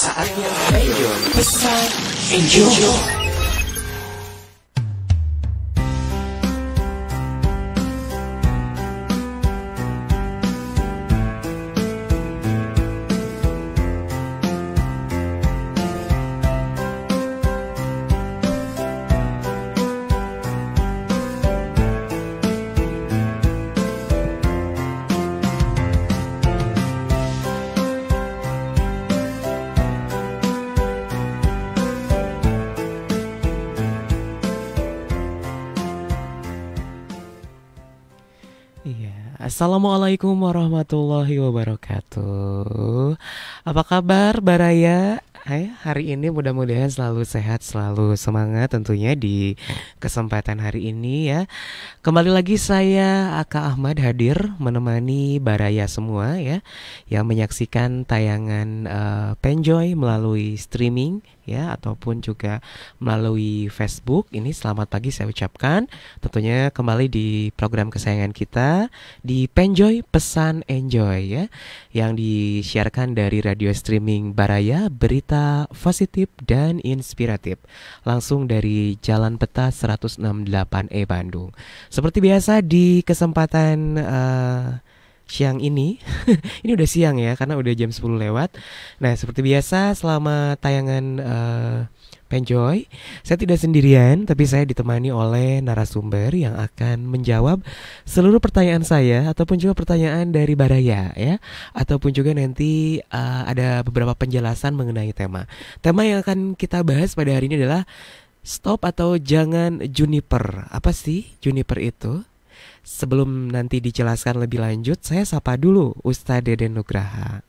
Saatnya enjoy. Pesan enjoy. Assalamualaikum warahmatullahi wabarakatuh. Apa kabar Baraya? Hari ini mudah-mudahan selalu sehat, selalu semangat tentunya di kesempatan hari ini ya. Kembali lagi saya Aka Ahmad hadir menemani Baraya semua ya, yang menyaksikan tayangan Penjoy melalui streaming ya, ataupun juga melalui Facebook. Ini selamat pagi saya ucapkan. Tentunya kembali di program kesayangan kita di Penjoy Pesan Enjoy ya, yang disiarkan dari radio streaming Baraya, berita positif dan inspiratif langsung dari Jalan Peta 168E Bandung. Seperti biasa di kesempatan siang ini ini udah siang ya, karena udah jam 10 lewat. Nah, seperti biasa selama tayangan Penjoy, saya tidak sendirian, tapi saya ditemani oleh narasumber yang akan menjawab seluruh pertanyaan saya, ataupun juga pertanyaan dari Baraya ya, ataupun juga nanti ada beberapa penjelasan mengenai tema. Tema yang akan kita bahas pada hari ini adalah stop atau jangan juniper. Apa sih juniper itu? Sebelum nanti dijelaskan lebih lanjut, saya sapa dulu Ustadz Deden Nugraha.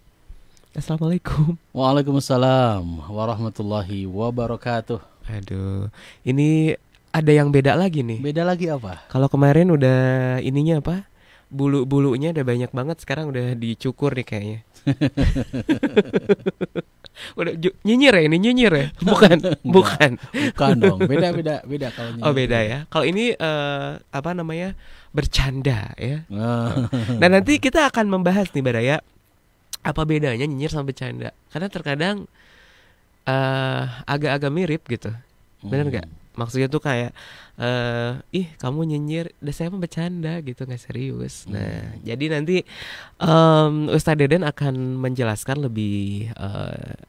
Assalamualaikum. Waalaikumsalam warahmatullahi wabarakatuh. Aduh, ini ada yang beda lagi nih. Beda lagi apa? Kalau kemarin udah ininya apa? Bulu-bulunya udah banyak banget, sekarang udah dicukur nih kayaknya. Udah nyinyir ya, ini nyinyir ya? Bukan, bukan. Bukan dong, beda kalau nyinyir. Oh, beda ya. Kalau ini apa namanya? Bercanda ya. Nah, nanti kita akan membahas nih Baraya, apa bedanya nyinyir sama bercanda? Karena terkadang agak-agak mirip gitu. Benar nggak? Maksudnya tuh kayak ih kamu nyinyir, udah saya mah bercanda gitu, nggak serius. Nah, jadi nanti Ustadz Deden akan menjelaskan lebih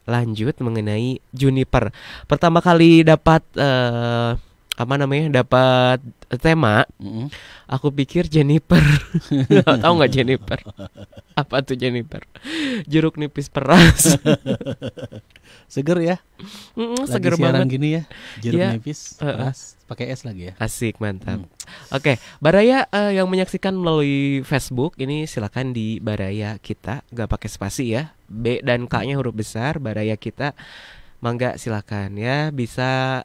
lanjut mengenai juniper. Pertama kali dapat dapat tema, aku pikir Jennifer. Tahu nggak Jennifer? Apa tuh Jennifer? Jeruk nipis peras. Seger ya? Seger banget banget gini ya. Jeruk ya, nipis peras, pakai es lagi ya. Asik, mantap. Oke, Baraya yang menyaksikan melalui Facebook ini silakan di Baraya kita, nggak pakai spasi ya. B dan K-nya huruf besar, Baraya kita. Mangga silakan ya, bisa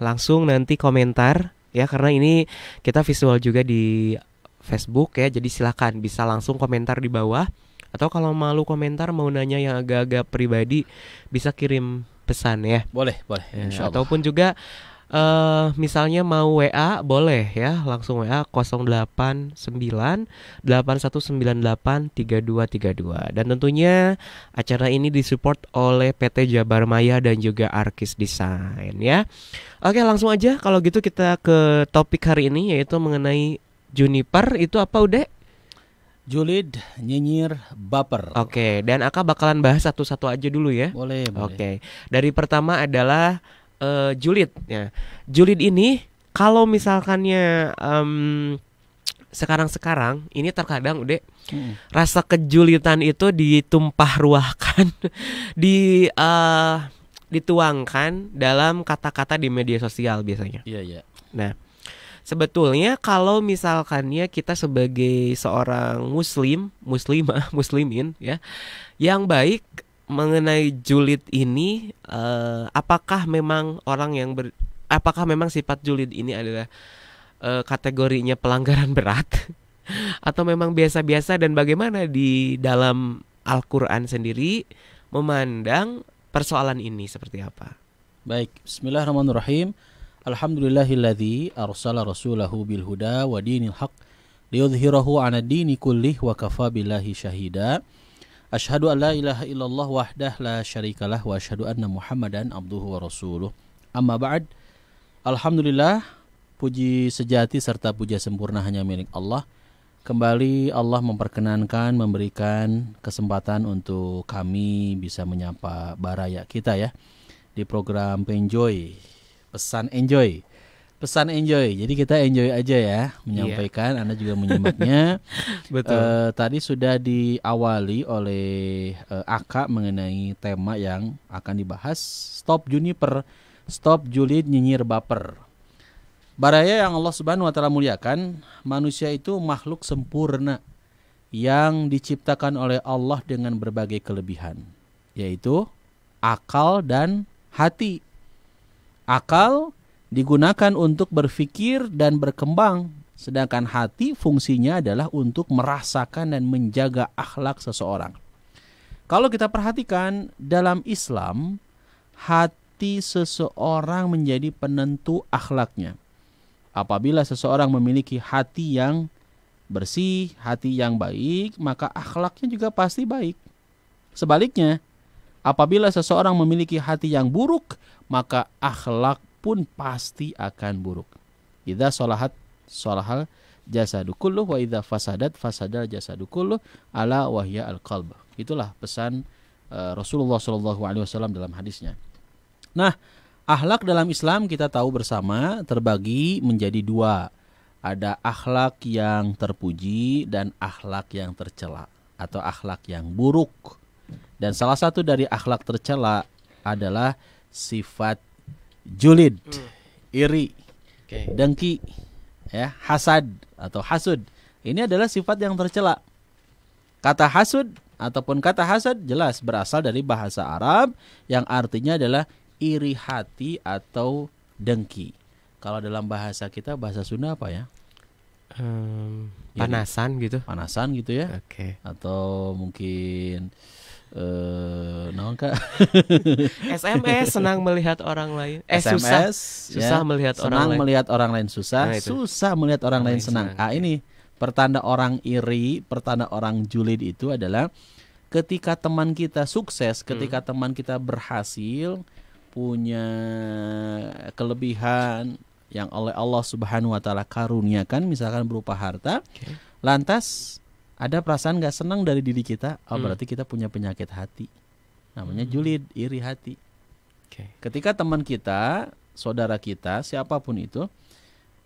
langsung nanti komentar ya, karena ini kita visual juga di Facebook ya, jadi silakan bisa langsung komentar di bawah, atau kalau malu komentar mau nanya yang agak-agak pribadi bisa kirim pesan ya. Boleh Ya, ataupun juga misalnya mau WA boleh ya, langsung WA 089 8198 3232. Dan tentunya acara ini disupport oleh PT Jabar Maya dan juga Arkis Design ya. Oke, langsung aja kalau gitu kita ke topik hari ini, yaitu mengenai juniper. Itu apa udah? Julid, nyinyir, baper. Oke, dan Aka bakalan bahas satu-satu aja dulu ya. Boleh. Oke. Dari pertama adalah julid ya. Julid ini kalau misalkannya sekarang ini terkadang udah rasa kejulitan itu ditumpah ruahkan dituangkan dalam kata-kata di media sosial biasanya. Iya. Nah, sebetulnya kalau misalkannya kita sebagai seorang muslimin ya, yang baik mengenai julid ini, apakah memang sifat julid ini adalah kategorinya pelanggaran berat atau memang biasa-biasa, dan bagaimana di dalam Al-Quran sendiri memandang persoalan ini seperti apa? Baik, bismillahirrahmanirrahim. Alhamdulillahilladzi arsala rasulahu bil huda wa dinil haq liyudhhirahu 'ala dini kullih wa kafa billahi syahida. Asyhadu an la ilaha illallah wahdah la syarikalah wa asyhadu anna Muhammadan abduhu wa rasuluh. Amma ba'd. Alhamdulillah, puji sejati serta puja sempurna hanya milik Allah. Kembali Allah memperkenankan, memberikan kesempatan untuk kami bisa menyapa baraya kita ya di program Penjoy, pesan enjoy. Pesan enjoy. Jadi kita enjoy aja ya menyampaikan. Anda juga menyimaknya. Betul. Tadi sudah diawali oleh Aka mengenai tema yang akan dibahas. Stop Juniper, stop julid nyinyir baper. Baraya yang Allah Subhanahu wa taala muliakan, manusia itu makhluk sempurna yang diciptakan oleh Allah dengan berbagai kelebihan, yaitu akal dan hati. Akal digunakan untuk berpikir dan berkembang, sedangkan hati fungsinya adalah untuk merasakan dan menjaga akhlak seseorang. Kalau kita perhatikan dalam Islam, hati seseorang menjadi penentu akhlaknya. Apabila seseorang memiliki hati yang bersih, hati yang baik, maka akhlaknya juga pasti baik. Sebaliknya, apabila seseorang memiliki hati yang buruk, maka akhlak pun pasti akan buruk. Idza salahal jasadu kulluh wa idza fasadal jasadu kulluh ala wahya al-qalb. Itulah pesan Rasulullah SAW dalam hadisnya. Nah, akhlak dalam Islam kita tahu bersama terbagi menjadi dua. Ada akhlak yang terpuji dan akhlak yang tercela atau akhlak yang buruk. Dan salah satu dari akhlak tercela adalah sifat julid, iri, dengki, ya, hasad atau hasud. Ini adalah sifat yang tercela. Kata hasud ataupun kata hasad jelas berasal dari bahasa Arab yang artinya adalah iri hati atau dengki. Kalau dalam bahasa kita, bahasa Sunda apa ya? Panasan gitu. Panasan gitu ya. Oke. Atau mungkin naon Kak? SMS senang melihat orang lain. SMS susah ya, melihat orang senang lain. melihat orang lain susah, Nah, itu. susah melihat orang lain lain senang. senang. Ini pertanda orang iri, pertanda orang julid itu adalah ketika teman kita sukses, ketika teman kita berhasil, punya kelebihan yang oleh Allah Subhanahu wa taala karuniakan, misalkan berupa harta, lantas ada perasaan gak senang dari diri kita, berarti kita punya penyakit hati. Namanya julid, iri hati. Ketika teman kita, saudara kita, siapapun itu,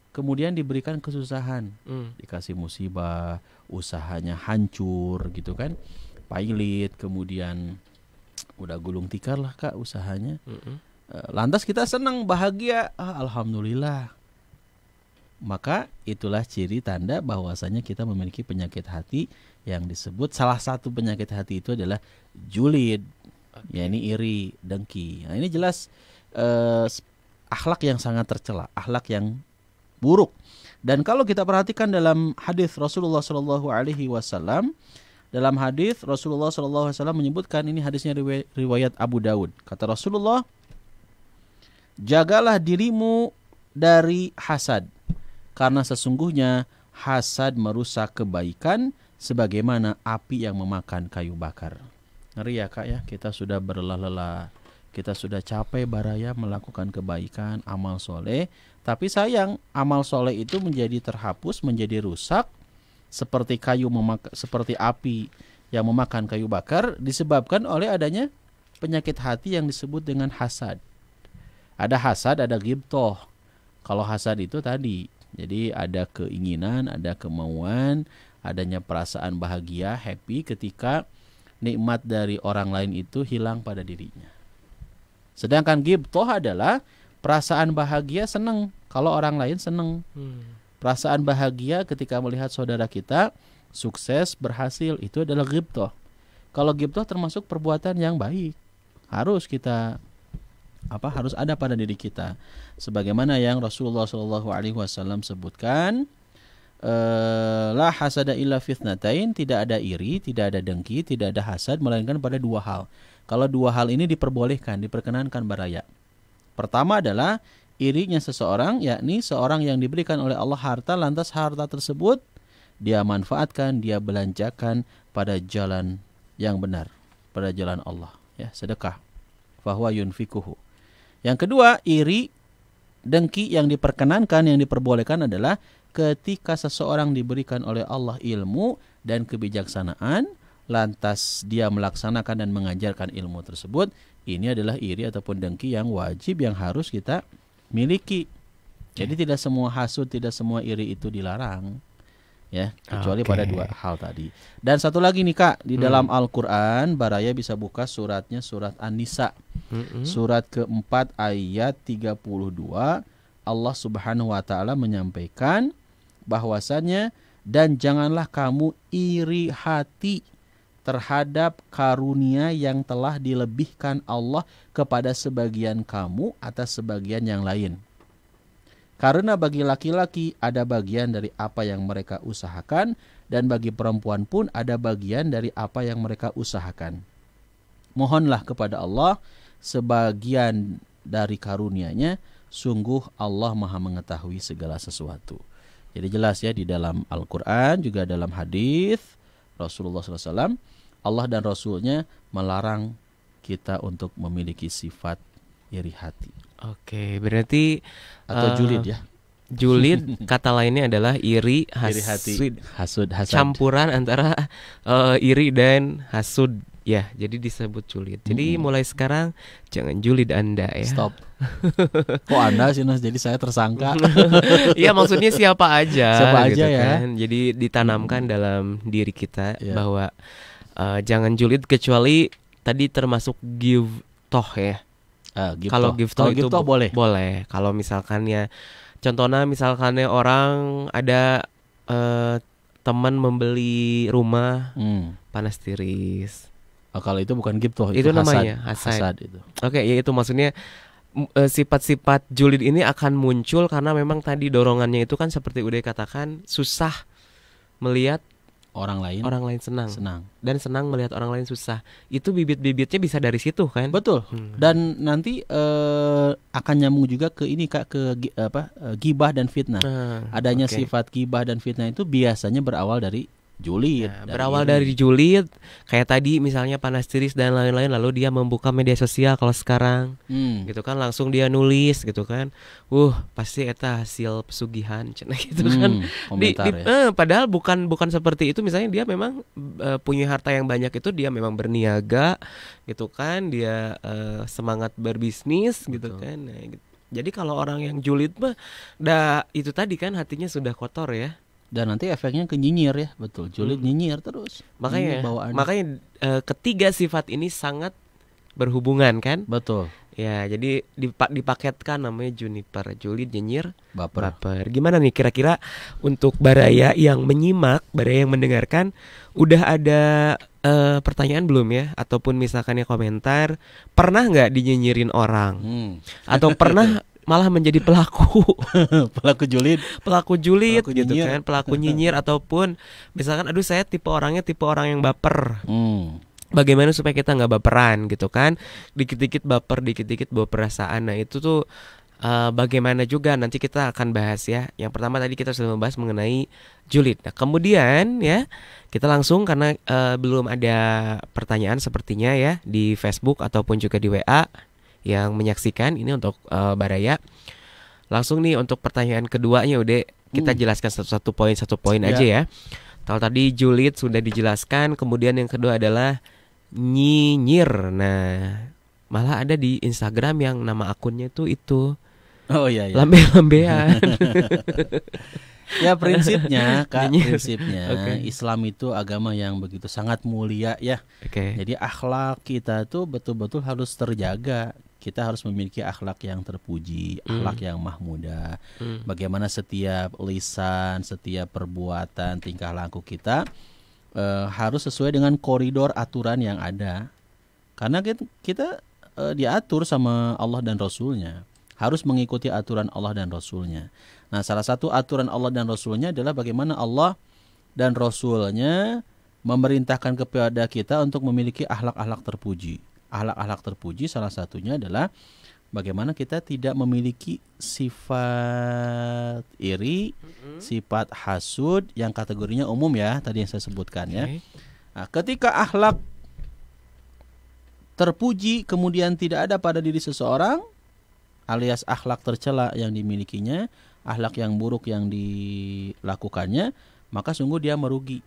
kemudian diberikan kesusahan, dikasih musibah, usahanya hancur gitu kan, pailit, kemudian udah gulung tikar lah Kak usahanya. Lantas kita senang, bahagia, alhamdulillah. Maka itulah ciri tanda bahwasanya kita memiliki penyakit hati yang disebut, salah satu penyakit hati itu adalah julid, yakni iri, dengki. Nah, ini jelas akhlak yang sangat tercela, akhlak yang buruk. Dan kalau kita perhatikan dalam hadis Rasulullah SAW, dalam hadis Rasulullah SAW menyebutkan, ini hadisnya riwayat Abu Daud. Kata Rasulullah, jagalah dirimu dari hasad, karena sesungguhnya hasad merusak kebaikan sebagaimana api yang memakan kayu bakar. Ngeri ya Kak ya, kita sudah berlelah-lelah, kita sudah capek baraya melakukan kebaikan, amal soleh, tapi sayang amal soleh itu menjadi terhapus, menjadi rusak, seperti seperti api yang memakan kayu bakar, disebabkan oleh adanya penyakit hati yang disebut dengan hasad. Ada hasad, ada ghibtoh. Kalau hasad itu tadi, jadi ada keinginan, ada kemauan, adanya perasaan bahagia, happy ketika nikmat dari orang lain itu hilang pada dirinya. Sedangkan ghibtoh adalah perasaan bahagia, senang kalau orang lain senang. Perasaan bahagia ketika melihat saudara kita sukses, berhasil, itu adalah ghibtoh. Kalau ghibtoh termasuk perbuatan yang baik, harus kita harus ada pada diri kita. Sebagaimana yang Rasulullah SAW sebutkan, la hasada illa fitnatain, tidak ada iri, tidak ada dengki, tidak ada hasad, melainkan pada dua hal. Kalau dua hal ini diperbolehkan, diperkenankan baraya. Pertama adalah irinya seseorang, yakni seorang yang diberikan oleh Allah harta, lantas harta tersebut dia manfaatkan, dia belanjakan pada jalan yang benar pada jalan Allah, ya, sedekah. Fahuwa yunfikuhu. Yang kedua, iri, dengki yang diperkenankan, yang diperbolehkan adalah ketika seseorang diberikan oleh Allah ilmu dan kebijaksanaan, lantas dia melaksanakan dan mengajarkan ilmu tersebut, ini adalah iri ataupun dengki yang wajib, yang harus kita miliki. Jadi tidak semua hasud, tidak semua iri itu dilarang, ya, kecuali pada dua hal tadi. Dan satu lagi nih Kak, di dalam Al-Quran, Baraya bisa buka suratnya, surat An-Nisa, surat keempat ayat 32. Allah Subhanahu wa Ta'ala menyampaikan bahwasannya, dan janganlah kamu iri hati terhadap karunia yang telah dilebihkan Allah kepada sebagian kamu atas sebagian yang lain. Karena bagi laki-laki ada bagian dari apa yang mereka usahakan, dan bagi perempuan pun ada bagian dari apa yang mereka usahakan. Mohonlah kepada Allah sebagian dari karunia-Nya, sungguh Allah Maha mengetahui segala sesuatu. Jadi jelas ya, di dalam Al-Quran juga dalam hadis Rasulullah SAW, Allah dan Rasulnya melarang kita untuk memiliki sifat iri hati. Oke, berarti atau julid ya. Julid kata lainnya adalah iri, Iri hati, hasud, hasad. campuran antara iri dan hasud ya. Jadi disebut julid. Jadi mulai sekarang jangan julid Anda ya. Stop. Kok Anda sih Nas? Jadi saya tersangka. Iya, maksudnya siapa aja. Siapa gitu aja ya. kan. Jadi ditanamkan dalam diri kita bahwa jangan julid, kecuali tadi termasuk giftoh ya. Kalau giftoh itu boleh. Boleh. Kalau misalkan ya, contohnya misalkannya orang ada teman membeli rumah panas tiris. Kalau itu bukan giftoh, itu namanya hasad. Itu. Oke, ya itu maksudnya sifat-sifat julid ini akan muncul karena memang tadi dorongannya itu kan seperti udah katakan, susah melihat orang lain senang dan senang melihat orang lain susah. Itu bibit-bibitnya bisa dari situ kan? Betul. Dan nanti akan nyambung juga ke ini Kak, ke gibah dan fitnah. Adanya sifat gibah dan fitnah itu biasanya berawal dari julid. Berawal dari julid, kayak tadi misalnya panas tiris dan lain-lain, lalu dia membuka media sosial kalau sekarang, gitu kan, langsung dia nulis gitu kan, pasti eta hasil pesugihan, cina gitu kan. Komentar ya. Padahal bukan seperti itu. Misalnya dia memang punya harta yang banyak, itu dia memang berniaga, gitu kan, dia semangat berbisnis. Betul. Gitu kan. Nah, gitu. Jadi kalau orang yang julid mah, itu tadi kan hatinya sudah kotor ya. Dan nanti efeknya ke nyinyir ya, betul. Julid nyinyir terus. Makanya ketiga sifat ini sangat berhubungan kan? Betul. Ya, jadi dipaketkan namanya juniper, julid, nyinyir, baper. Gimana nih kira-kira untuk Baraya yang menyimak, Baraya yang mendengarkan, udah ada pertanyaan belum ya? Ataupun misalkan ya komentar, pernah nggak dinyinyirin orang? Atau pernah malah menjadi pelaku pelaku julid gitu nyinyir. Kan, pelaku nyinyir ataupun misalkan aduh saya tipe orang yang baper. Bagaimana supaya kita nggak baperan gitu kan? Dikit-dikit baper, dikit-dikit bawa perasaan. Nah, itu tuh bagaimana juga nanti kita akan bahas ya. Yang pertama tadi kita sudah membahas mengenai julid. Nah, kemudian ya kita langsung karena belum ada pertanyaan sepertinya ya di Facebook ataupun juga di WA yang menyaksikan ini untuk Baraya. Langsung nih untuk pertanyaan keduanya udah kita jelaskan satu poin aja ya. Kalau tadi julid sudah dijelaskan, kemudian yang kedua adalah nyinyir. Nah, malah ada di Instagram yang nama akunnya itu. Oh iya. Lambe-lambean. Ya prinsipnya Kak, Islam itu agama yang begitu sangat mulia ya. Jadi akhlak kita tuh betul-betul harus terjaga. Kita harus memiliki akhlak yang terpuji, akhlak yang mahmudah. Bagaimana setiap lisan, setiap perbuatan, tingkah laku kita harus sesuai dengan koridor aturan yang ada. Karena kita diatur sama Allah dan Rasulnya, harus mengikuti aturan Allah dan Rasulnya. Nah, salah satu aturan Allah dan Rasulnya adalah bagaimana Allah dan Rasulnya memerintahkan kepada kita untuk memiliki akhlak-akhlak terpuji. Akhlak-akhlak terpuji salah satunya adalah bagaimana kita tidak memiliki sifat iri, sifat hasud yang kategorinya umum ya, tadi yang saya sebutkan ya. Nah, ketika akhlak terpuji kemudian tidak ada pada diri seseorang, alias akhlak tercela yang dimilikinya, akhlak yang buruk yang dilakukannya, maka sungguh dia merugi.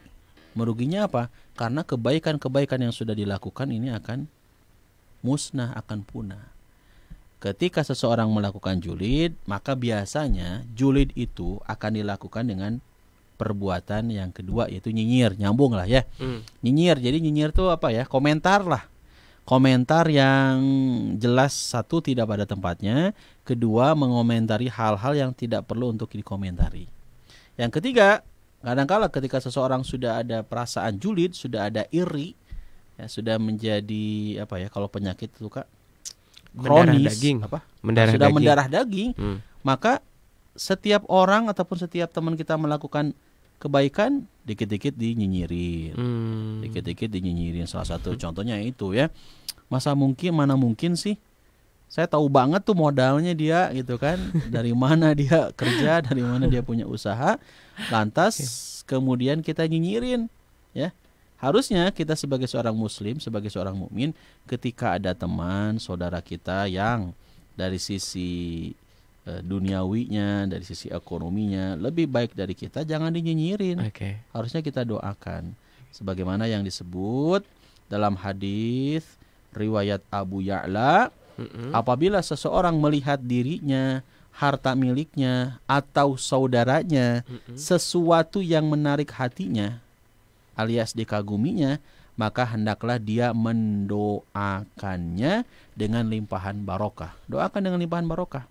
Meruginya apa? Karena kebaikan-kebaikan yang sudah dilakukan ini akan musnah, akan punah. Ketika seseorang melakukan julid, maka biasanya julid itu akan dilakukan dengan perbuatan yang kedua, yaitu nyinyir. Nyambung lah ya. Nyinyir, jadi nyinyir itu apa ya? Komentar lah. Komentar yang jelas, satu, tidak pada tempatnya. Kedua, mengomentari hal-hal yang tidak perlu untuk dikomentari. Yang ketiga, kadang-kala ketika seseorang sudah ada perasaan julid, sudah ada iri, ya, sudah menjadi apa ya, kalau penyakit itu Kak, kronis, sudah mendarah daging, maka setiap orang ataupun setiap teman kita melakukan kebaikan, dikit-dikit dinyinyirin. Dikit-dikit dinyinyirin. Salah satu contohnya itu ya. Mana mungkin sih? Saya tahu banget tuh modalnya dia gitu kan. Dari mana dia kerja, dari mana dia punya usaha. Lantas kemudian kita nyinyirin, ya. Harusnya kita sebagai seorang muslim, sebagai seorang mukmin, ketika ada teman, saudara kita yang dari sisi duniawinya, dari sisi ekonominya lebih baik dari kita, jangan dinyinyirin. Harusnya kita doakan. Sebagaimana yang disebut dalam hadis riwayat Abu Ya'la, apabila seseorang melihat dirinya, harta miliknya, atau saudaranya, sesuatu yang menarik hatinya, alias dikaguminya, maka hendaklah dia mendoakannya dengan limpahan barokah. Doakan dengan limpahan barokah.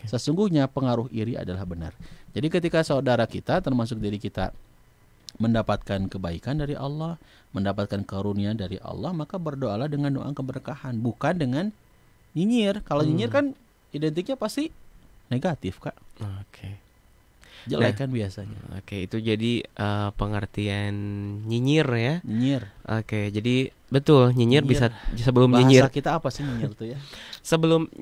Sesungguhnya pengaruh iri adalah benar. Jadi ketika saudara kita, termasuk diri kita, mendapatkan kebaikan dari Allah, mendapatkan karunia dari Allah, maka berdoalah dengan doa keberkahan, bukan dengan nyinyir. Kalau nyinyir kan identiknya pasti negatif, Kak. Jelek kan biasanya. Itu jadi pengertian nyinyir ya. Nyinyir. Jadi betul, nyinyir bisa sebelum bahasa nyinyir. Kita apa sih nyinyir itu ya? Sebelum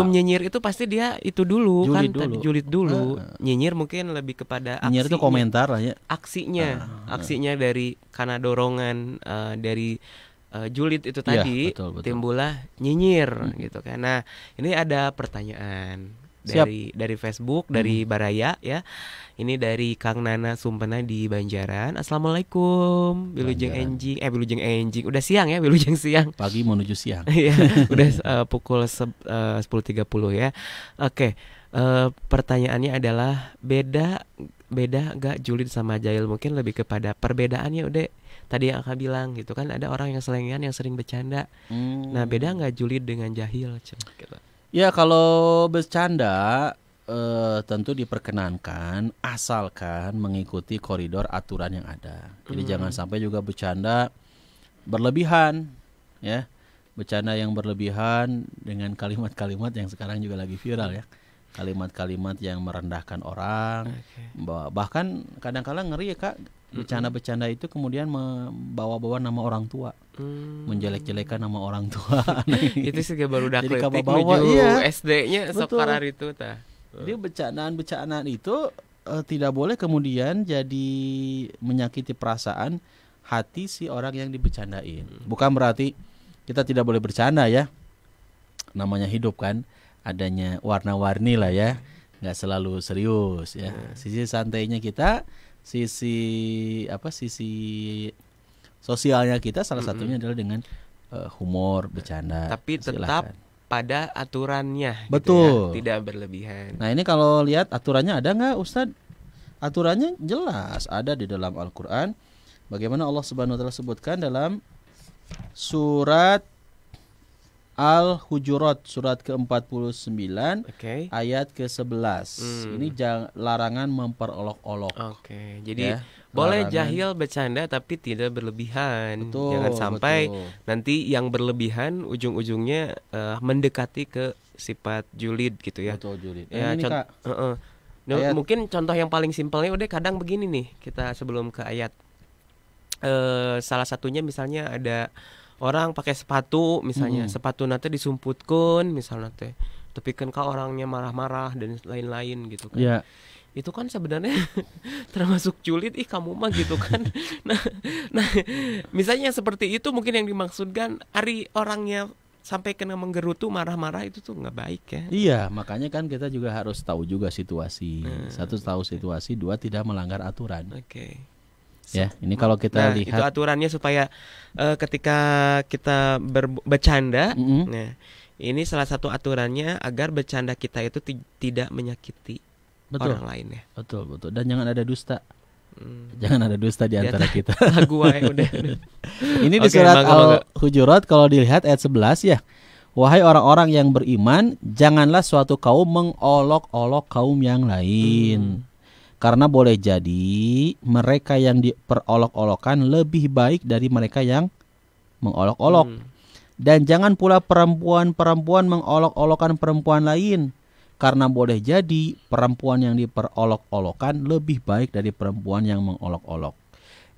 nyinyir itu pasti dia itu dulu julid kan, julid dulu. Nyinyir mungkin lebih kepada aksinya. Nyinyir itu komentar lah ya. Aksinya dari karena dorongan dari julid itu tadi, betul. Timbullah nyinyir gitu kan. Nah, ini ada pertanyaan dari Facebook, dari Baraya ya. Ini dari Kang Nana Sumpena di Banjaran. Assalamualaikum, Wilujeng Enjing. Udah siang ya, Wilujeng siang. Pagi menuju siang. Iya, udah pukul 10.30 ya. Pertanyaannya adalah beda gak julid sama jahil? Mungkin lebih kepada perbedaannya udah tadi yang akan bilang gitu kan, ada orang yang selengean yang sering bercanda. Nah, beda gak julid dengan jahil? Gitu. Ya, kalau bercanda tentu diperkenankan asalkan mengikuti koridor aturan yang ada. Jadi jangan sampai juga bercanda berlebihan, ya. Bercanda yang berlebihan dengan kalimat-kalimat yang sekarang juga lagi viral ya. Kalimat-kalimat yang merendahkan orang. Bahkan kadang-kadang ngeri ya, Kak. Bercanda-bercanda itu kemudian membawa-bawa nama orang tua, menjelek-jelekan nama orang tua. Itu sih baru dak jadi letik bawa SD-nya sekarang itu tah. Jadi bercandaan itu tidak boleh kemudian jadi menyakiti perasaan hati si orang yang dibercandain. Bukan berarti kita tidak boleh bercanda ya. Namanya hidup kan, adanya warna-warni lah ya. Nggak selalu serius ya. Sisi santainya kita, sisi sosialnya kita salah satunya adalah dengan humor, bercanda. Tapi tetap pada aturannya. Betul. Gitu ya? Tidak berlebihan. Nah, ini kalau lihat aturannya ada nggak, Ustadz? Aturannya jelas ada di dalam Al-Quran. Bagaimana Allah Subhanahu Wa Taala sebutkan dalam surat Al-Hujurat, surat ke-49, ayat ke-11. Ini larangan memperolok-olok. Jadi boleh jahil bercanda tapi tidak berlebihan. Jangan sampai nanti yang berlebihan ujung-ujungnya mendekati ke sifat julid gitu ya. Betul, julid. Ya, mungkin contoh yang paling simpelnya udah kadang begini nih, kita sebelum ke ayat. Salah satunya misalnya ada orang pakai sepatu misalnya, sepatu nanti disumputkan misalnya teh, tapi kan orangnya marah-marah dan lain-lain gitu kan. itu kan sebenarnya termasuk julid, ih kamu mah gitu kan. Nah, nah misalnya seperti itu mungkin yang dimaksudkan Ari orangnya sampai kena menggerutu marah-marah itu tuh nggak baik ya. Iya, makanya kan kita juga harus tahu juga situasi. Satu, tahu situasi, dua, tidak melanggar aturan. Oke. Ya, ini kalau kita Nah, itu lihat aturannya supaya ketika kita bercanda, nah ini salah satu aturannya agar bercanda kita itu tidak menyakiti betul, orang lain ya. betul, dan jangan ada dusta. Jangan ada dusta di antara kita. Lagu wae udah. Ini di Oke, surat bangga. Al-Hujurat kalau dilihat ayat 11 ya. Wahai orang-orang yang beriman, janganlah suatu kaum mengolok-olok kaum yang lain. Karena boleh jadi mereka yang diperolok-olokan lebih baik dari mereka yang mengolok-olok. Dan jangan pula perempuan-perempuan mengolok-olokan perempuan lain. Karena boleh jadi perempuan yang diperolok-olokan lebih baik dari perempuan yang mengolok-olok.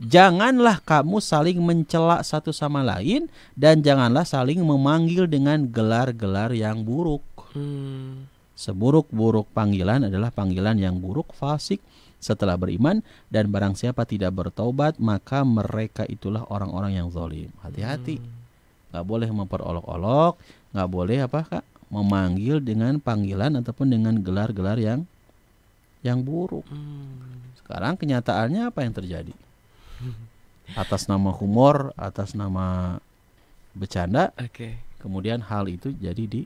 Janganlah kamu saling mencela satu sama lain, dan janganlah saling memanggil dengan gelar-gelar yang buruk. Seburuk-buruk panggilan adalah panggilan yang buruk, fasik setelah beriman, dan barang siapa tidak bertobat maka mereka itulah orang-orang yang zalim. Hati-hati, nggak boleh memperolok-olok, nggak boleh apa Kak, memanggil dengan panggilan ataupun dengan gelar-gelar yang buruk. Sekarang kenyataannya apa yang terjadi? Atas nama humor, atas nama bercanda, kemudian hal itu jadi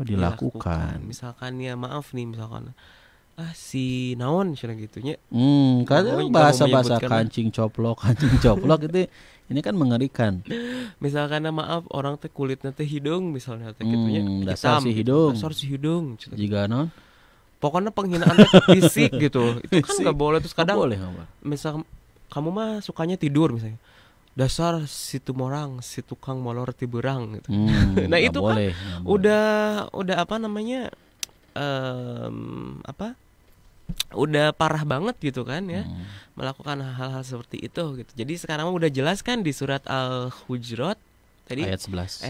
dilakukan. Misalkan ya maaf nih, misalkan si naon cina gitunya. Kadang bahasa-bahasa kancing coplok itu ini kan mengerikan. Misalkan maaf orang teh kulitnya teh hidung misalnya teh gitunya. Dasar si hidung. Jika non. Pokoknya penghinaan teh fisik gitu. Itu kan enggak boleh. Terus kadang misal kamu mah sukanya tidur misalnya. Dasar si tumorang, si tukang molor tiberang gitu. Nah itu boleh, kan udah apa namanya? Udah parah banget gitu kan ya, melakukan hal-hal seperti itu gitu. Jadi sekarang udah jelas kan di surat Al-Hujurat tadi ayat 11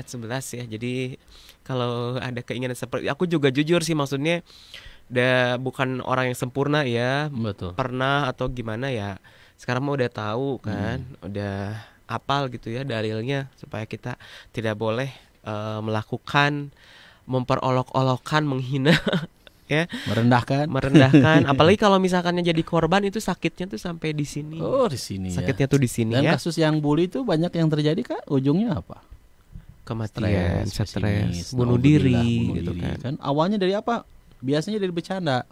ya. Jadi kalau ada keinginan seperti, aku juga jujur sih, maksudnya bukan orang yang sempurna ya. Betul. Pernah atau gimana ya, sekarang mah udah tahu kan, udah apal gitu ya dalilnya, supaya kita tidak boleh melakukan memperolok-olokan, menghina ya, merendahkan apalagi kalau misalkannya jadi korban, itu sakitnya tuh sampai di sini. Di sini sakitnya ya. Tuh di sini. Dan ya, kasus yang bully itu banyak yang terjadi Kak, ujungnya apa? Kematian, stres, bunuh diri gitu kan. Awalnya dari apa? Biasanya dari bercanda.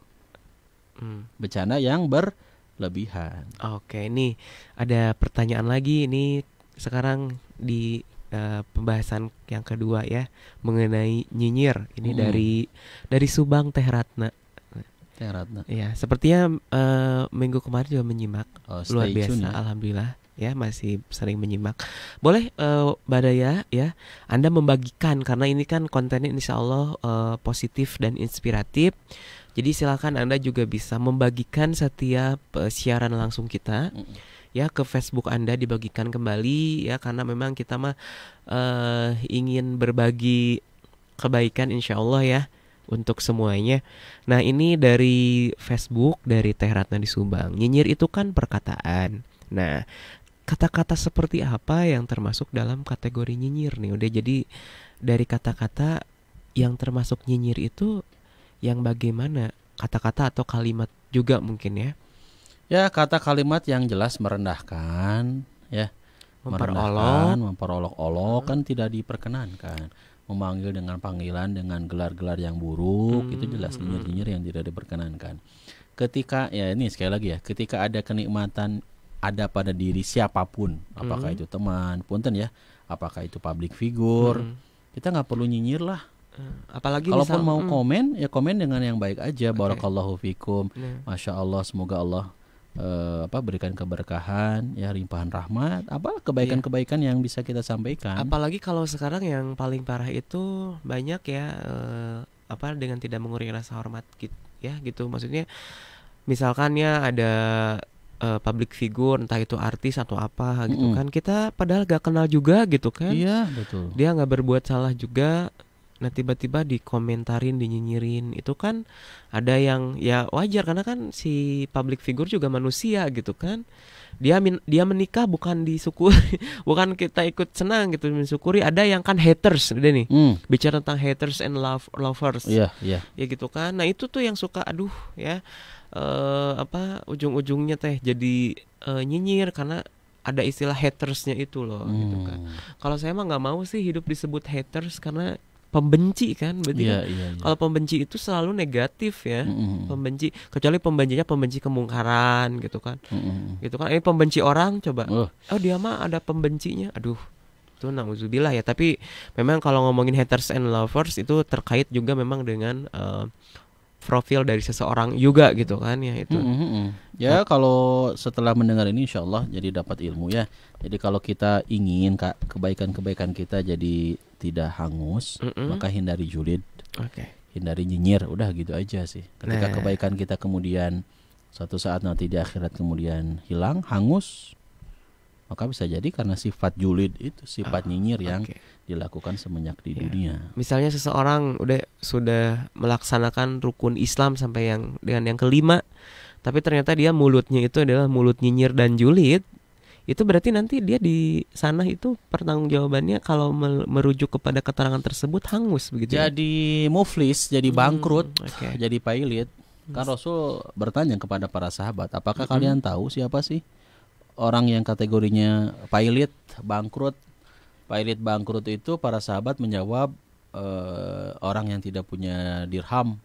Bercanda yang berlebihan. Oke, nih ada pertanyaan lagi ini sekarang di pembahasan yang kedua ya, mengenai nyinyir. Ini dari Subang Teh Ratna. Ya, sepertinya minggu kemarin juga menyimak. Luar biasa, alhamdulillah ya, masih sering menyimak. Boleh Badaya ya, Anda membagikan, karena ini kan kontennya insya Allah positif dan inspiratif. Jadi silakan Anda juga bisa membagikan setiap siaran langsung kita. Ya, ke Facebook Anda dibagikan kembali ya, karena memang kita mah ingin berbagi kebaikan insya Allah ya untuk semuanya. Nah, ini dari Facebook dari Teh Ratna di Subang. Nyinyir itu kan perkataan. Nah, kata-kata seperti apa yang termasuk dalam kategori nyinyir nih? Udah, jadi dari kata-kata yang termasuk nyinyir itu yang bagaimana? Kata-kata atau kalimat juga mungkin ya? Ya, kata kalimat yang jelas merendahkan, ya, memperolok-olok kan tidak diperkenankan. Memanggil dengan panggilan dengan gelar-gelar yang buruk itu jelas nyinyir yang tidak diperkenankan. Ketika ya ini sekali lagi ya, ketika ada kenikmatan ada pada diri siapapun, apakah itu teman, punten ya, apakah itu public figure, kita nggak perlu nyinyir lah. Apalagi kalaupun mau komen ya komen dengan yang baik aja. Barakallahu fikum, masya Allah, semoga Allah berikan keberkahan ya, limpahan rahmat, kebaikan-kebaikan yang bisa kita sampaikan. Apalagi kalau sekarang yang paling parah itu banyak ya dengan tidak mengurangi rasa hormat gitu ya, gitu. Maksudnya misalkan ya ada public figure, entah itu artis atau apa gitu kan, kita padahal gak kenal juga gitu kan. Iya, betul. Dia gak berbuat salah juga, Nah tiba-tiba dikomentarin, dinyinyirin, itu kan ada yang ya wajar karena kan si public figure juga manusia gitu kan. Dia menikah bukan disyukuri, bukan kita ikut senang gitu mensyukuri. Ada yang kan haters, udah nih bicara tentang haters and lovers, Iya, iya. ya gitu kan. Nah itu tuh yang suka aduh ya ujung-ujungnya teh jadi nyinyir karena ada istilah hatersnya itu loh gitu kan. Kalau saya mah nggak mau sih hidup disebut haters karena pembenci kan, berarti Iya, kan iya, iya. kalau pembenci itu selalu negatif ya. Pembenci, kecuali pembencinya pembenci kemungkaran gitu kan. Gitu kan. Ini pembenci orang coba. Oh dia mah ada pembencinya. Aduh. Itu nauzubillah ya. Tapi memang kalau ngomongin haters and lovers itu terkait juga memang dengan profil dari seseorang juga gitu kan ya itu. Ya kalau setelah mendengar ini insya Allah jadi dapat ilmu ya. Jadi kalau kita ingin kebaikan-kebaikan kita jadi tidak hangus, maka hindari julid, hindari nyinyir, udah gitu aja sih. Ketika kebaikan kita kemudian suatu saat nanti di akhirat kemudian hilang, hangus, maka bisa jadi karena sifat julid itu, sifat nyinyir yang dilakukan semenjak di dunia. Misalnya seseorang sudah melaksanakan rukun Islam sampai dengan yang kelima, tapi ternyata dia mulutnya itu adalah mulut nyinyir dan julid, itu berarti nanti dia di sana itu pertanggungjawabannya kalau merujuk kepada keterangan tersebut hangus begitu. Jadi muflis, jadi bangkrut, jadi pailit. Kan Rasul bertanya kepada para sahabat, apakah kalian tahu siapa sih orang yang kategorinya pailit, bangkrut? Pailit bangkrut itu para sahabat menjawab orang yang tidak punya dirham,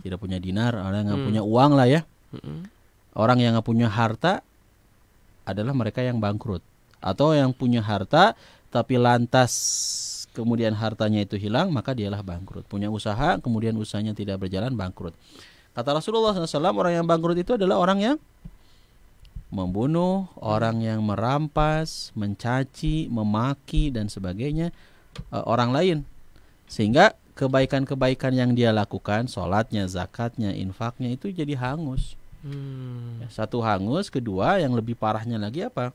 tidak punya dinar, orang yang nggak punya uang lah ya. Orang yang nggak punya harta adalah mereka yang bangkrut. Atau yang punya harta tapi lantas kemudian hartanya itu hilang, maka dialah bangkrut. Punya usaha kemudian usahanya tidak berjalan, bangkrut. Kata Rasulullah SAW, orang yang bangkrut itu adalah orang yang membunuh, orang yang merampas, mencaci, memaki dan sebagainya orang lain. Sehingga kebaikan-kebaikan yang dia lakukan, sholatnya, zakatnya, infaknya itu jadi hangus. Satu hangus, kedua yang lebih parahnya lagi apa?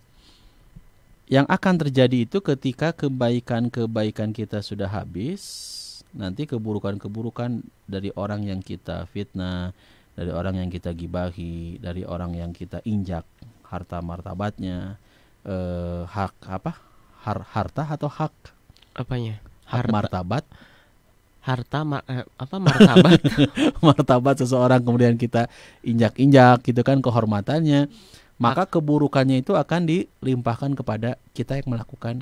Yang akan terjadi itu ketika kebaikan-kebaikan kita sudah habis, nanti keburukan-keburukan dari orang yang kita fitnah, dari orang yang kita gibahi, dari orang yang kita injak harta martabatnya, hak apa? Harta atau hak? Apanya? Hak martabat. Harta martabat. Martabat seseorang kemudian kita injak-injak gitu kan kehormatannya, maka keburukannya itu akan dilimpahkan kepada kita yang melakukan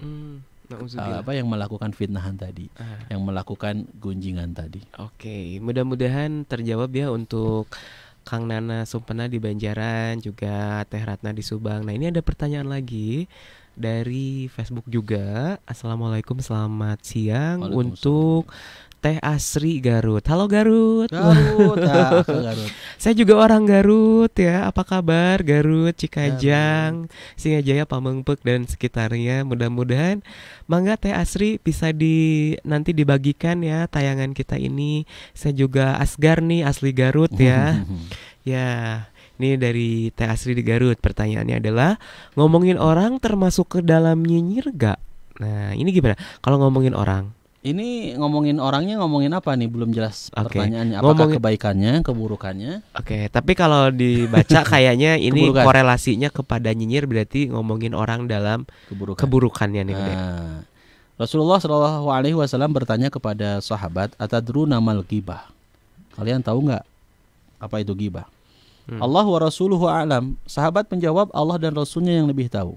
yang melakukan fitnahan tadi, yang melakukan gunjingan tadi. Oke, mudah-mudahan terjawab ya untuk Kang Nana Sumpena di Banjaran, juga Teh Ratna di Subang. Nah, ini ada pertanyaan lagi dari Facebook juga. Assalamualaikum, selamat siang untuk Teh Asri Garut. Halo Garut. Garut. Saya juga orang Garut ya. Apa kabar Garut, Cikajang, Singajaya, Pamengpeuk dan sekitarnya. Mudah-mudahan mangga Teh Asri bisa nanti dibagikan ya tayangan kita ini. Saya juga Asgar nih, asli Garut ya. Ya, ini dari Teh Asri di Garut. Pertanyaannya adalah, ngomongin orang termasuk ke dalam nyinyir gak? Nah, ini gimana? Kalau ngomongin orang, ini ngomongin orangnya, ngomongin apa nih? Belum jelas pertanyaannya. Apakah kebaikannya, keburukannya? Oke, tapi kalau dibaca kayaknya ini korelasinya kepada nyinyir, berarti ngomongin orang dalam keburukannya nih. Rasulullah SAW bertanya kepada sahabat, atadruna mal ghibah? Kalian tahu nggak apa itu ghibah? Allah wa rasuluhu a'lam. Sahabat menjawab, Allah dan Rasulnya yang lebih tahu.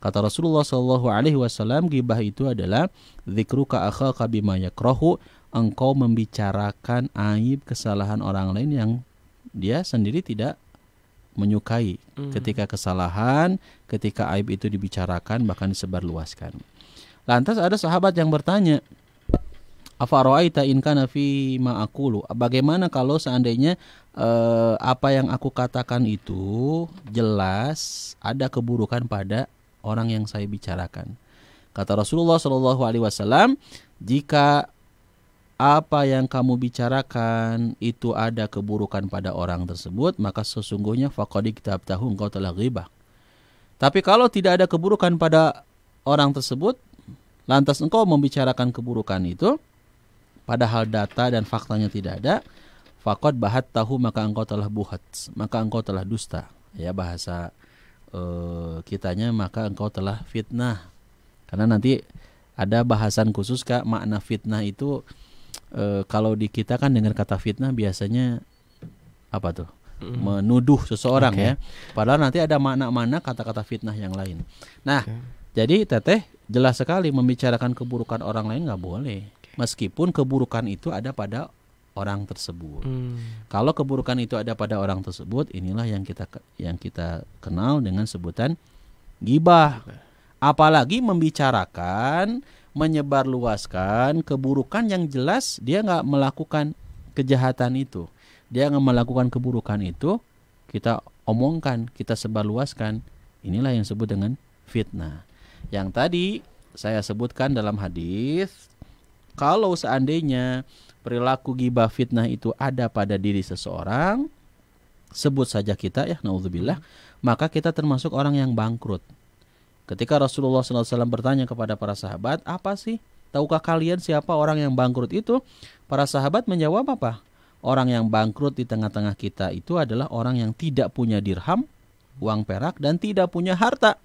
Kata Rasulullah SAW, ghibah itu adalah dzikruka akhaka bima yakrahu, engkau membicarakan aib kesalahan orang lain yang dia sendiri tidak menyukai. Ketika kesalahan, ketika aib itu dibicarakan bahkan disebarluaskan. Lantas ada sahabat yang bertanya, afara'aita in kana fi ma aqulu? Bagaimana kalau seandainya apa yang aku katakan itu jelas ada keburukan pada orang yang saya bicarakan. Kata Rasulullah SAW, jika apa yang kamu bicarakan itu ada keburukan pada orang tersebut, maka sesungguhnya faqad iktabtahu, engkau telah ghibah. Tapi kalau tidak ada keburukan pada orang tersebut, lantas engkau membicarakan keburukan itu, padahal data dan faktanya tidak ada, faqad bahat tahu, maka engkau telah buhat, maka engkau telah dusta. Ya, bahasa kitanya, maka engkau telah fitnah. Karena nanti ada bahasan khusus Kak, makna fitnah itu kalau di kita kan dengan kata fitnah biasanya apa tuh? Menuduh seseorang ya. Padahal nanti ada makna-makna kata-kata fitnah yang lain. Nah, jadi Teteh jelas sekali membicarakan keburukan orang lain nggak boleh. Meskipun keburukan itu ada pada orang tersebut. Kalau keburukan itu ada pada orang tersebut, inilah yang kita kenal dengan sebutan ghibah. Apalagi membicarakan, menyebarluaskan keburukan yang jelas dia nggak melakukan kejahatan itu, dia nggak melakukan keburukan itu, kita omongkan, kita sebarluaskan. Inilah yang disebut dengan fitnah. Yang tadi saya sebutkan dalam hadis, kalau seandainya perilaku ghibah fitnah itu ada pada diri seseorang, sebut saja kita ya, naudzubillah, maka kita termasuk orang yang bangkrut. Ketika Rasulullah SAW bertanya kepada para sahabat, apa sih? Tahukah kalian siapa orang yang bangkrut itu? Para sahabat menjawab apa? Orang yang bangkrut di tengah-tengah kita itu adalah orang yang tidak punya dirham, uang perak, dan tidak punya harta.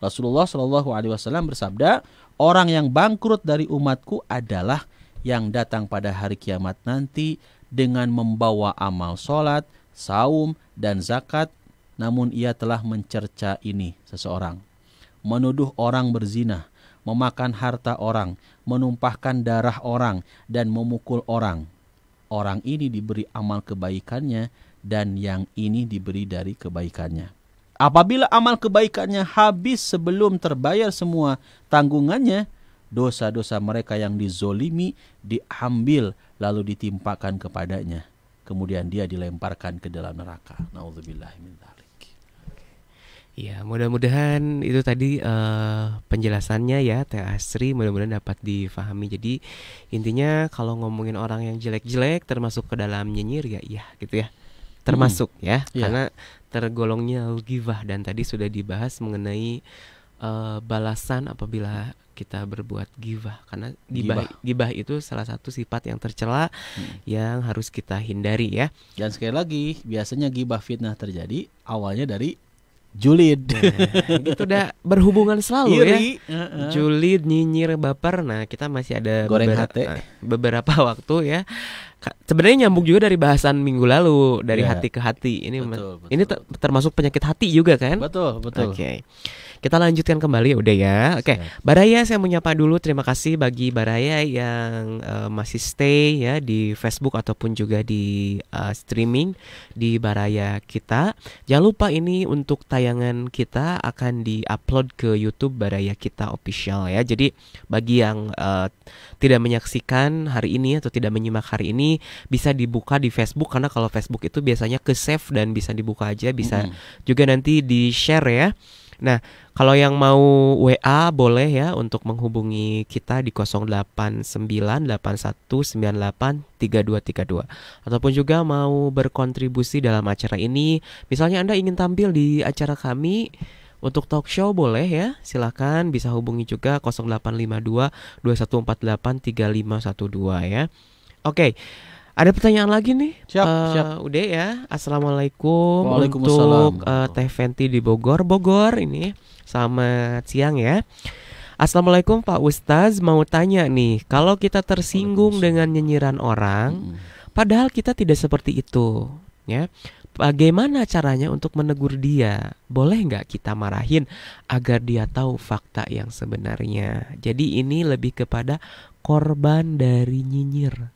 Rasulullah SAW bersabda, orang yang bangkrut dari umatku adalah yang datang pada hari kiamat nanti dengan membawa amal sholat, saum, dan zakat, namun ia telah mencerca ini seseorang, menuduh orang berzina, memakan harta orang, menumpahkan darah orang, dan memukul orang. Orang ini diberi amal kebaikannya dan yang ini diberi dari kebaikannya. Apabila amal kebaikannya habis sebelum terbayar semua tanggungannya, dosa-dosa mereka yang dizolimi diambil lalu ditimpakan kepadanya. Kemudian dia dilemparkan ke dalam neraka. Nauzubillahi min dzalik. Ya, mudah-mudahan itu tadi penjelasannya ya Teh Asri, mudah-mudahan dapat difahami. Jadi intinya kalau ngomongin orang yang jelek-jelek termasuk ke dalam nyinyir ya gitu ya. Termasuk ya, karena tergolongnya ghibah, dan tadi sudah dibahas mengenai balasan apabila kita berbuat ghibah, karena ghibah itu salah satu sifat yang tercela yang harus kita hindari ya. Dan sekali lagi, biasanya ghibah fitnah terjadi awalnya dari julid. Nah, itu udah berhubungan selalu Iri. Ya. Julid, nyinyir, baper. Nah, kita masih ada goreng hati. Beberapa waktu ya. Sebenarnya nyambung juga dari bahasan minggu lalu, dari hati ke hati. Ini betul. Ini termasuk penyakit hati juga kan? Betul. Oke. Kita lanjutkan kembali udah ya. Oke. Baraya saya menyapa dulu. Terima kasih bagi Baraya yang masih stay ya di Facebook ataupun juga di streaming di Baraya kita. Jangan lupa ini untuk tayangan kita akan di-upload ke YouTube Baraya Kita Official ya. Jadi bagi yang tidak menyaksikan hari ini atau tidak menyimak hari ini, bisa dibuka di Facebook, karena kalau Facebook itu biasanya ke-save dan bisa dibuka aja, bisa juga nanti di-share ya. Nah, kalau yang mau WA boleh ya untuk menghubungi kita di 0898198322, ataupun juga mau berkontribusi dalam acara ini. Misalnya Anda ingin tampil di acara kami untuk talk show boleh ya. Silakan bisa hubungi juga 085221483512 ya. Oke. Ada pertanyaan lagi nih. Siap. Udah ya. Assalamualaikum. Waalaikumsalam. Untuk Teh Fenty di Bogor ini. Selamat siang ya. Assalamualaikum Pak Ustaz, mau tanya nih, kalau kita tersinggung dengan nyinyiran orang, padahal kita tidak seperti itu, ya. Bagaimana caranya untuk menegur dia? Boleh nggak kita marahin agar dia tahu fakta yang sebenarnya? Jadi ini lebih kepada korban dari nyinyir.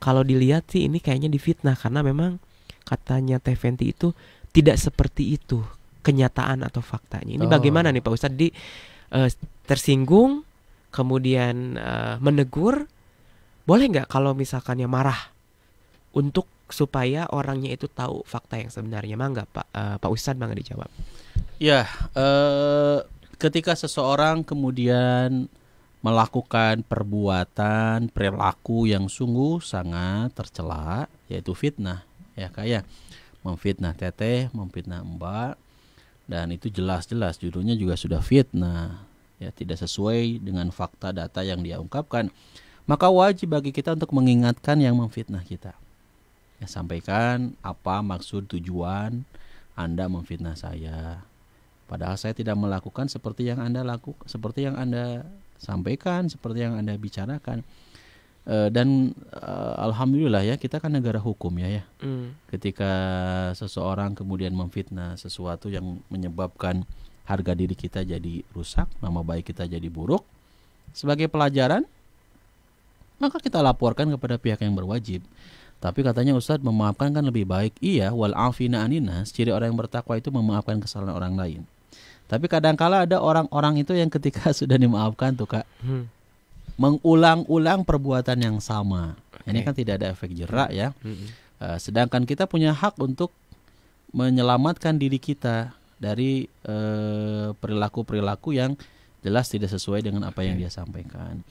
Kalau dilihat sih ini kayaknya difitnah, karena memang katanya Teh Fenty itu tidak seperti itu kenyataan atau faktanya. Ini bagaimana nih Pak Ustadz, tersinggung kemudian menegur, boleh nggak kalau misalkannya marah untuk supaya orangnya itu tahu fakta yang sebenarnya? Mangga Pak Ustadz, mangga dijawab. Ya, ketika seseorang kemudian melakukan perbuatan perilaku yang sungguh sangat tercela, yaitu fitnah, ya kayak memfitnah teteh, memfitnah mbak, dan itu jelas-jelas judulnya juga sudah fitnah, ya tidak sesuai dengan fakta data yang dia ungkapkan. maka wajib bagi kita untuk mengingatkan yang memfitnah kita. Ya, sampaikan apa maksud tujuan Anda memfitnah saya. Padahal saya tidak melakukan seperti yang Anda lakukan, seperti yang Anda sampaikan, seperti yang Anda bicarakan. Dan alhamdulillah ya, kita kan negara hukum ya. Ketika seseorang kemudian memfitnah sesuatu yang menyebabkan harga diri kita jadi rusak, nama baik kita jadi buruk, sebagai pelajaran maka kita laporkan kepada pihak yang berwajib. Tapi katanya Ustadz, memaafkan kan lebih baik. Iya, wal afina aninas, ciri orang yang bertakwa itu memaafkan kesalahan orang lain. Tapi kadangkala ada orang-orang itu yang ketika sudah dimaafkan tuh Kak, mengulang-ulang perbuatan yang sama. Ini kan tidak ada efek jerak ya. Sedangkan kita punya hak untuk menyelamatkan diri kita dari perilaku-perilaku yang jelas tidak sesuai dengan apa yang dia sampaikan.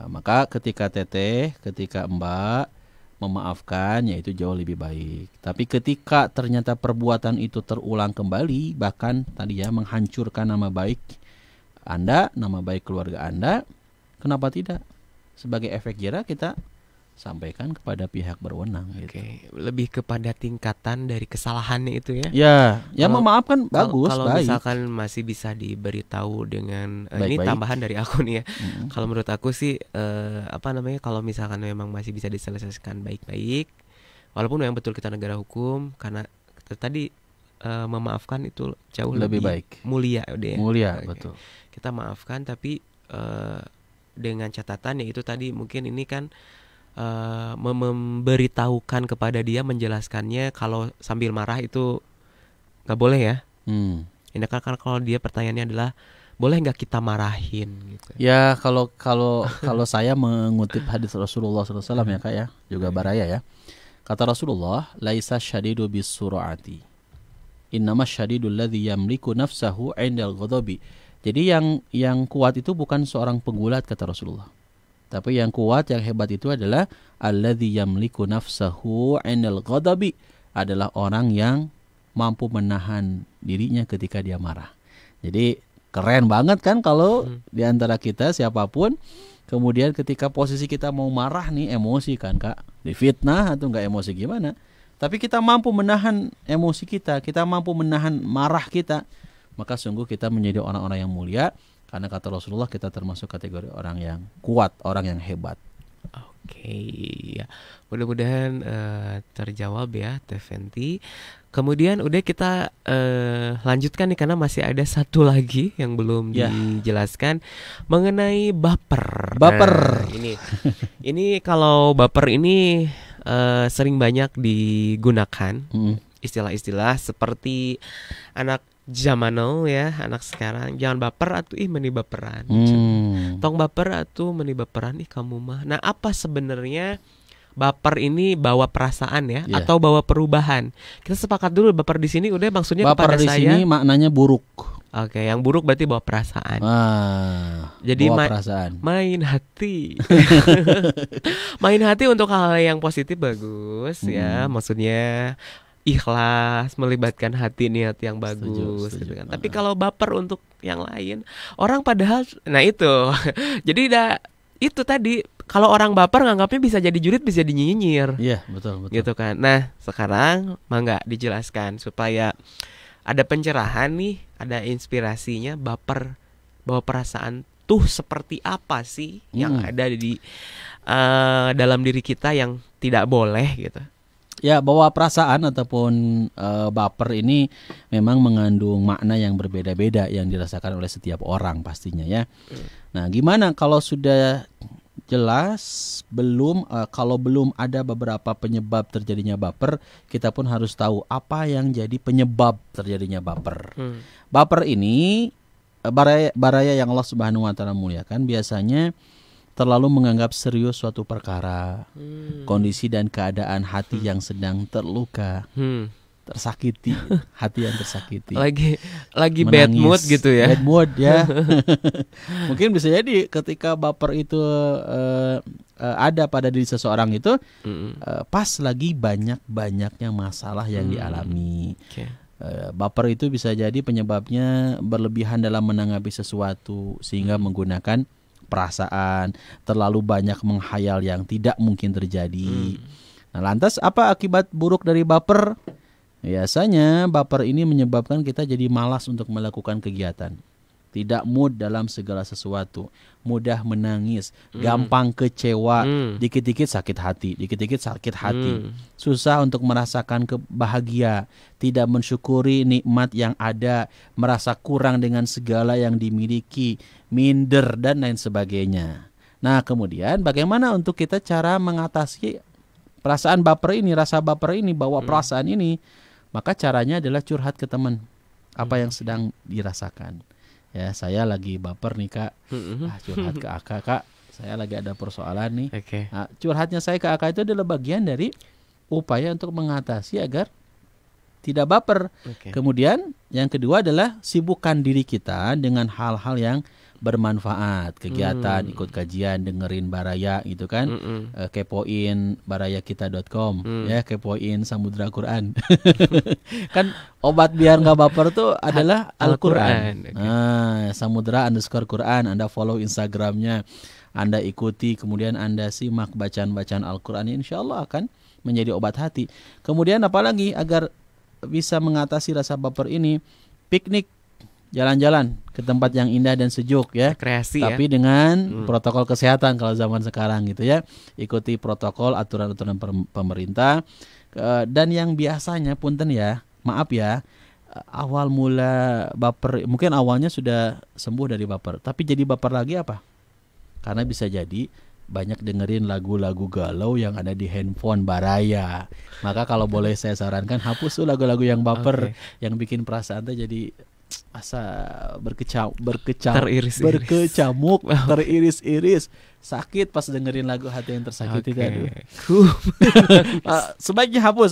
Maka ketika Teteh, ketika Mbak memaafkan, yaitu jauh lebih baik. Tapi ketika ternyata perbuatan itu terulang kembali, bahkan tadi ya menghancurkan nama baik Anda, nama baik keluarga Anda, kenapa tidak? Sebagai efek jera kita sampaikan kepada pihak berwenang. Gitu. Lebih kepada tingkatan dari kesalahannya itu ya. Ya memaafkan bagus. Kalau baik. misalkan masih bisa diberitahu dengan ini tambahan dari aku nih ya. Kalau menurut aku sih kalau misalkan memang masih bisa diselesaikan baik-baik, walaupun memang betul kita negara hukum, karena tadi memaafkan itu jauh lebih baik, mulia deh. Mulia, betul. Kita maafkan tapi dengan catatan yaitu tadi mungkin ini kan memberitahukan kepada dia, menjelaskannya kalau sambil marah itu nggak boleh ya. Ini kan kalau dia pertanyaannya adalah boleh nggak kita marahin gitu. Ya kalau saya mengutip hadis Rasulullah SAW ya Kak ya, juga Baraya ya. Kata Rasulullah, laisa syadidu bisur'ati, innama syadidul ladzi yamliku nafsahu 'indal ghadabi. Jadi yang kuat itu bukan seorang pegulat kata Rasulullah. Tapi yang kuat, yang hebat itu adalah alladzi yamliku nafsahu 'indal ghadabi, adalah orang yang mampu menahan dirinya ketika dia marah. Jadi keren banget kan kalau di antara kita siapapun kemudian ketika posisi kita mau marah nih, emosi kan Kak, difitnah atau enggak emosi gimana? Tapi kita mampu menahan emosi kita mampu menahan marah kita, maka sungguh kita menjadi orang-orang yang mulia. Karena kata Rasulullah kita termasuk kategori orang yang kuat, orang yang hebat. Ya. Mudah-mudahan terjawab ya Teh Fenty. Kemudian udah kita lanjutkan nih karena masih ada satu lagi yang belum dijelaskan mengenai baper. Nah, ini kalau baper ini sering banyak digunakan istilah-istilah seperti anak zaman now ya, anak sekarang jangan baper atuh meni baperan. Tong baper atuh meni baperan kamu mah. Nah, apa sebenarnya baper ini bawa perasaan ya atau bawa perubahan? Kita sepakat dulu baper di sini udah maksudnya baper kepada di saya. Baper di sini maknanya buruk. Oke, yang buruk berarti bawa perasaan. Jadi bawa perasaan. Main hati. Main hati untuk hal yang positif bagus ya, maksudnya ikhlas, melibatkan hati niat yang bagus setuju. Gitu kan. Tapi kalau baper untuk yang lain, orang padahal itu. Jadi itu tadi kalau orang baper nganggapnya bisa jadi jurit, bisa dinyinyir. Iya, betul. Gitu kan. Nah, sekarang mangga dijelaskan supaya ada pencerahan nih, ada inspirasinya. Baper, bawa perasaan tuh seperti apa sih yang ada di dalam diri kita yang tidak boleh gitu. Ya, bawa perasaan ataupun baper ini memang mengandung makna yang berbeda-beda yang dirasakan oleh setiap orang pastinya ya. Nah, gimana kalau sudah jelas kalau belum ada beberapa penyebab terjadinya baper, kita pun harus tahu apa yang jadi penyebab terjadinya baper. Baper ini baraya yang Allah Subhanahu wa taala muliakan biasanya terlalu menganggap serius suatu perkara, kondisi dan keadaan hati yang sedang terluka, tersakiti, hati yang tersakiti. Lagi menangis, bad mood gitu ya. Bad mood ya. Mungkin bisa jadi ketika baper itu ada pada diri seseorang itu pas lagi banyak-banyaknya masalah yang dialami. Baper itu bisa jadi penyebabnya berlebihan dalam menanggapi sesuatu sehingga menggunakan perasaan, terlalu banyak menghayal yang tidak mungkin terjadi. Nah, lantas apa akibat buruk dari baper? Biasanya baper ini menyebabkan kita jadi malas untuk melakukan kegiatan. Tidak mood dalam segala sesuatu, mudah menangis, gampang kecewa, dikit-dikit sakit hati, susah untuk merasakan kebahagia, tidak mensyukuri nikmat yang ada, merasa kurang dengan segala yang dimiliki, minder dan lain sebagainya. Nah, kemudian bagaimana untuk kita cara mengatasi perasaan baper ini, rasa baper ini, bawa perasaan ini? Maka caranya adalah curhat ke teman apa yang sedang dirasakan. Ya, saya lagi baper nih Kak. Curhat ke Aka, Kak. Saya lagi ada persoalan nih. Nah, curhatnya saya ke Aka itu adalah bagian dari upaya untuk mengatasi agar tidak baper. Kemudian yang kedua adalah sibukkan diri kita dengan hal-hal yang bermanfaat, kegiatan, ikut kajian, dengerin Baraya gitu kan, kepoin barayakita.com, ya, kepoin Samudra Quran. Kan obat biar nggak baper tuh adalah Al-Quran. Samudra_Quran, Anda follow Instagramnya, Anda ikuti, kemudian Anda simak bacaan-bacaan Al-Quran, insya Allah akan menjadi obat hati. Kemudian apalagi agar bisa mengatasi rasa baper ini? Piknik, jalan-jalan ke tempat yang indah dan sejuk ya, rekreasi, tapi dengan protokol kesehatan kalau zaman sekarang gitu ya. Ikuti protokol, aturan-aturan pemerintah. Dan yang biasanya punten ya, maaf ya, awal mula baper, mungkin awalnya sudah sembuh dari baper, tapi jadi baper lagi apa? Karena bisa jadi banyak dengerin lagu-lagu galau yang ada di handphone Baraya. Maka kalau boleh saya sarankan, hapus tuh lagu-lagu yang baper, yang bikin perasaan tuh jadi berkecamuk, teriris-iris, sakit pas dengerin lagu hati yang tersakiti tadi. Sebaiknya hapus.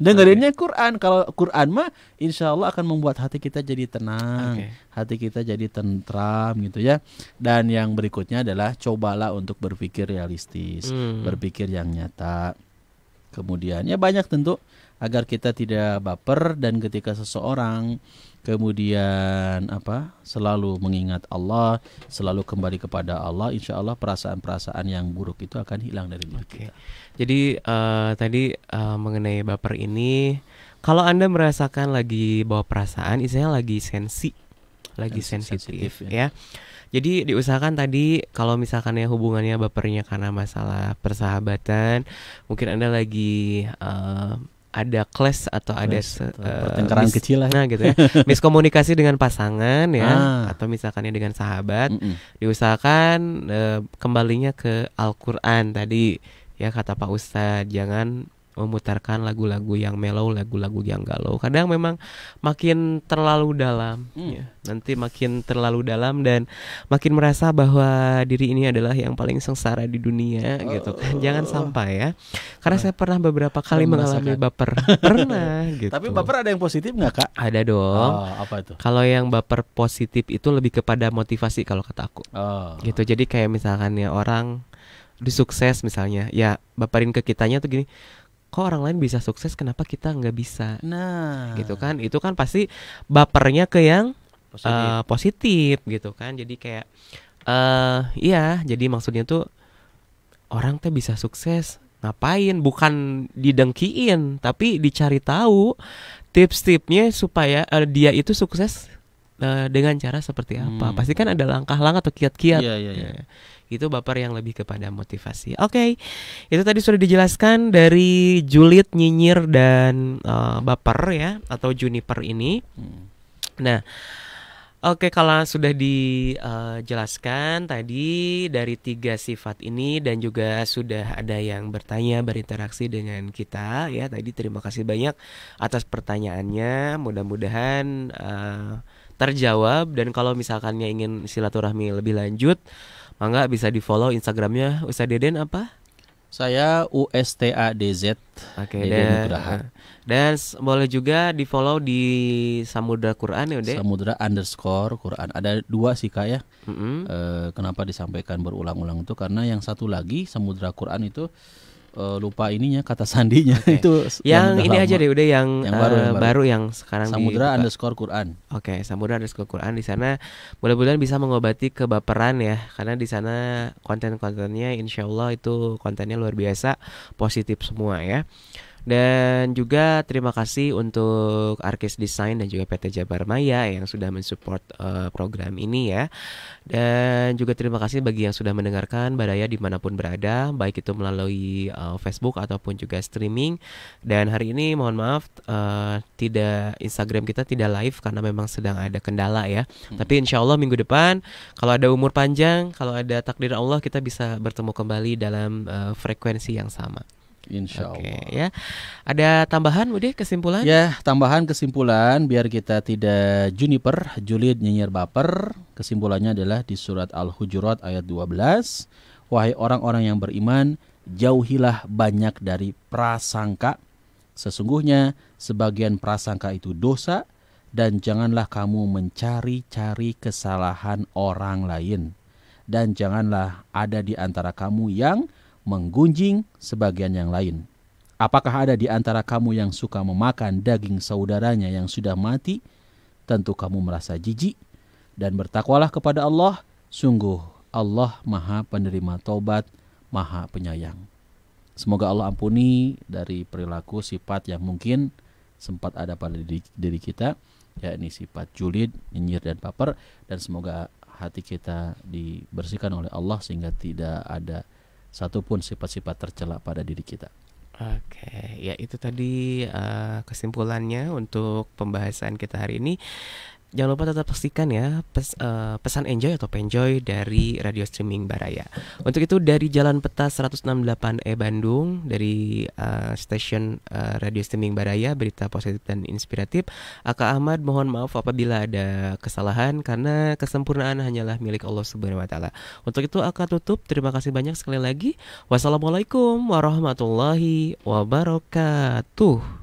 Dengerinnya Quran. Kalau Quran mah insya Allah akan membuat hati kita jadi tenang, hati kita jadi tentram gitu ya. Dan yang berikutnya adalah cobalah untuk berpikir realistis, berpikir yang nyata. Kemudian ya banyak tentu agar kita tidak baper, dan ketika seseorang kemudian selalu mengingat Allah, selalu kembali kepada Allah, insya Allah perasaan-perasaan yang buruk itu akan hilang dari diri kita. Jadi tadi mengenai baper ini, kalau Anda merasakan lagi bawa perasaan, istilahnya lagi sensitif ya. Jadi diusahakan tadi kalau misalkan ya hubungannya bapernya karena masalah persahabatan, mungkin Anda lagi ada clash atau ada pertengkaran kecil lah, gitu ya, miskomunikasi dengan pasangan ya, atau misalkannya dengan sahabat, diusahakan kembalinya ke Al-Quran tadi ya, kata Pak Ustadz, jangan memutarkan lagu-lagu yang mellow, lagu-lagu yang galau. Kadang memang makin terlalu dalam ya. Nanti makin terlalu dalam dan makin merasa bahwa diri ini adalah yang paling sengsara di dunia gitu kan. Jangan sampai ya. Karena saya pernah beberapa kali mengalami baper. Pernah gitu. Tapi baper ada yang positif nggak Kak? Ada dong. Apa itu? Kalau yang baper positif itu lebih kepada motivasi kalau kata aku. Gitu. Jadi kayak misalkan ya orang disukses misalnya, ya baperin ke kitanya tuh gini, kok orang lain bisa sukses, kenapa kita nggak bisa? Nah, gitu kan, itu kan pasti bapernya ke yang positif gitu kan. Jadi kayak iya, jadi maksudnya tuh orang teh bisa sukses, ngapain? Bukan didengkiin, tapi dicari tahu tips-tipsnya supaya dia itu sukses dengan cara seperti apa. Pasti kan ada langkah-langkah atau kiat-kiat. Iya. Itu baper yang lebih kepada motivasi. Oke. Itu tadi sudah dijelaskan dari julid, nyinyir, dan baper ya, atau juniper ini. Nah, oke, kalau sudah dijelaskan tadi dari 3 sifat ini, dan juga sudah ada yang bertanya, berinteraksi dengan kita ya. Tadi terima kasih banyak atas pertanyaannya. Mudah-mudahan terjawab, dan kalau misalkannya ingin silaturahmi lebih lanjut, mangga bisa di follow Instagramnya Ustadz Deden apa? Saya USTADZ. Oke, dan boleh juga di follow di Samudra Quran ya, Dek? Samudra_Quran. Ada 2 sih Kak ya. Kenapa disampaikan berulang-ulang itu karena yang satu lagi Samudra Quran itu lupa ininya kata sandinya. Oke. Itu Yang udah ini lama. aja deh, udah yang, Yang baru, yang baru. baru yang sekarang Samudra dibuka. _Quran. Oke, Samudra Quran di sana mudah-mudahan bisa mengobati kebaperan ya, karena di sana konten-kontennya insya Allah itu kontennya luar biasa positif semua ya. Dan juga terima kasih untuk Arkis Design dan juga PT Jabar Maya yang sudah mensupport program ini ya. Dan juga terima kasih bagi yang sudah mendengarkan Baraya dimanapun berada, baik itu melalui Facebook ataupun juga streaming. Dan hari ini mohon maaf tidak, Instagram kita tidak live karena memang sedang ada kendala ya. Tapi insya Allah minggu depan kalau ada umur panjang, kalau ada takdir Allah, kita bisa bertemu kembali dalam frekuensi yang sama. Insya Oke Allah. ya. Ada tambahan Bude, kesimpulan? Ya, tambahan kesimpulan biar kita tidak juniper, julid, nyinyir, baper. Kesimpulannya adalah di surat Al-Hujurat ayat 12. Wahai orang-orang yang beriman, jauhilah banyak dari prasangka. Sesungguhnya sebagian prasangka itu dosa, dan janganlah kamu mencari-cari kesalahan orang lain. Dan janganlah ada di antara kamu yang menggunjing sebagian yang lain. Apakah ada di antara kamu yang suka memakan daging saudaranya yang sudah mati? Tentu kamu merasa jijik, dan bertakwalah kepada Allah. Sungguh Allah Maha Penerima Taubat, Maha Penyayang. Semoga Allah ampuni dari perilaku sifat yang mungkin sempat ada pada diri kita, yakni sifat julid, nyinyir, dan baper. Dan semoga hati kita dibersihkan oleh Allah sehingga tidak ada satupun sifat-sifat tercela pada diri kita. Oke, ya itu tadi kesimpulannya untuk pembahasan kita hari ini. Jangan lupa tetap pastikan ya pesan enjoy atau penjoy dari radio streaming Baraya. Untuk itu dari Jalan Peta 168E Bandung, dari stasiun radio streaming Baraya, berita positif dan inspiratif. Aka Ahmad mohon maaf apabila ada kesalahan, karena kesempurnaan hanyalah milik Allah Subhanahu wa taala. Untuk itu Aka tutup. Terima kasih banyak sekali lagi. Wassalamualaikum warahmatullahi wabarakatuh.